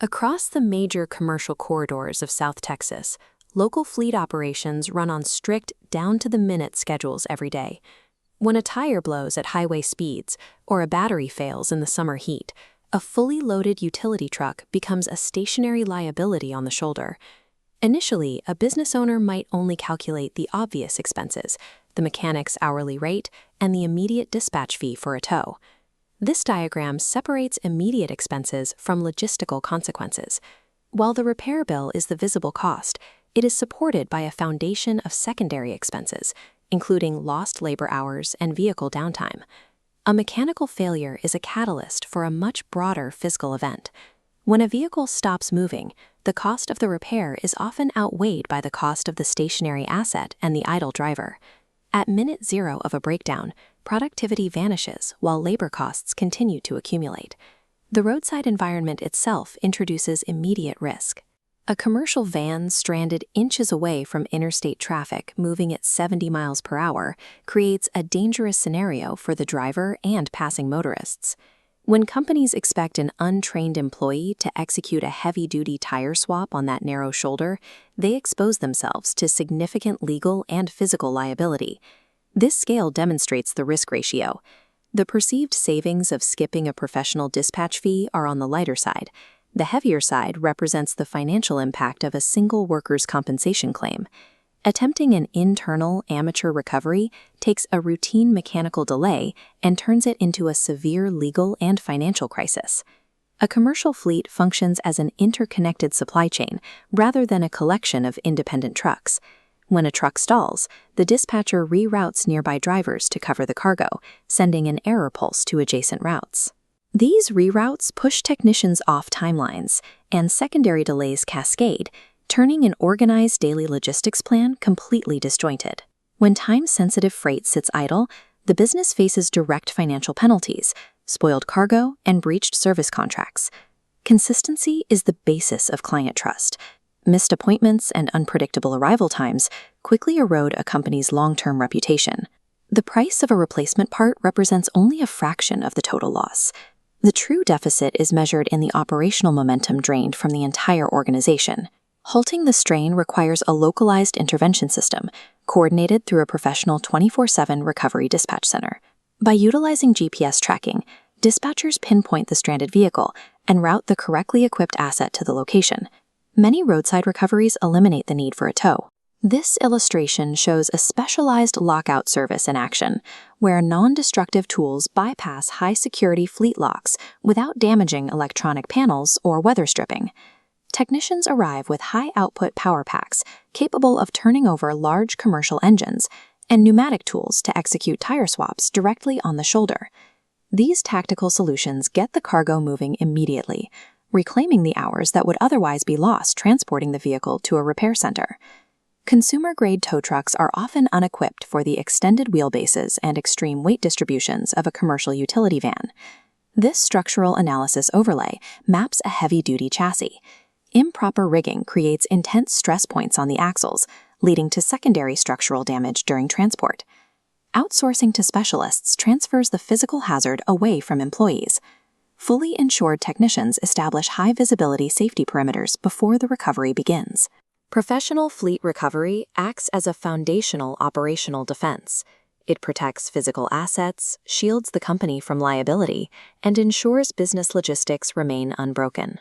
Across the major commercial corridors of South Texas, local fleet operations run on strict, down-to-the-minute schedules every day. When a tire blows at highway speeds or a battery fails in the summer heat, a fully loaded utility truck becomes a stationary liability on the shoulder. Initially, a business owner might only calculate the obvious expenses, the mechanic's hourly rate, and the immediate dispatch fee for a tow. This diagram separates immediate expenses from logistical consequences. While the repair bill is the visible cost, it is supported by a foundation of secondary expenses, including lost labor hours and vehicle downtime. A mechanical failure is a catalyst for a much broader physical event. When a vehicle stops moving, the cost of the repair is often outweighed by the cost of the stationary asset and the idle driver. At minute zero of a breakdown, productivity vanishes while labor costs continue to accumulate. The roadside environment itself introduces immediate risk. A commercial van stranded inches away from interstate traffic moving at 70 miles per hour creates a dangerous scenario for the driver and passing motorists. When companies expect an untrained employee to execute a heavy-duty tire swap on that narrow shoulder, they expose themselves to significant legal and physical liability. This scale demonstrates the risk ratio. The perceived savings of skipping a professional dispatch fee are on the lighter side. The heavier side represents the financial impact of a single worker's compensation claim. Attempting an internal amateur recovery takes a routine mechanical delay and turns it into a severe legal and financial crisis. A commercial fleet functions as an interconnected supply chain rather than a collection of independent trucks. When a truck stalls, the dispatcher reroutes nearby drivers to cover the cargo, sending an error pulse to adjacent routes. These reroutes push technicians off timelines, and secondary delays cascade, turning an organized daily logistics plan completely disjointed. When time-sensitive freight sits idle, the business faces direct financial penalties, spoiled cargo, and breached service contracts. Consistency is the basis of client trust. Missed appointments and unpredictable arrival times quickly erode a company's long-term reputation. The price of a replacement part represents only a fraction of the total loss. The true deficit is measured in the operational momentum drained from the entire organization. Halting the strain requires a localized intervention system, coordinated through a professional 24/7 recovery dispatch center. By utilizing GPS tracking, dispatchers pinpoint the stranded vehicle and route the correctly equipped asset to the location. Many roadside recoveries eliminate the need for a tow. This illustration shows a specialized lockout service in action, where non-destructive tools bypass high-security fleet locks without damaging electronic panels or weather stripping. Technicians arrive with high-output power packs capable of turning over large commercial engines and pneumatic tools to execute tire swaps directly on the shoulder. These tactical solutions get the cargo moving immediately, reclaiming the hours that would otherwise be lost transporting the vehicle to a repair center. Consumer-grade tow trucks are often unequipped for the extended wheelbases and extreme weight distributions of a commercial utility van. This structural analysis overlay maps a heavy-duty chassis. Improper rigging creates intense stress points on the axles, leading to secondary structural damage during transport. Outsourcing to specialists transfers the physical hazard away from employees. Fully insured technicians establish high-visibility safety perimeters before the recovery begins. Professional fleet recovery acts as a foundational operational defense. It protects physical assets, shields the company from liability, and ensures business logistics remain unbroken.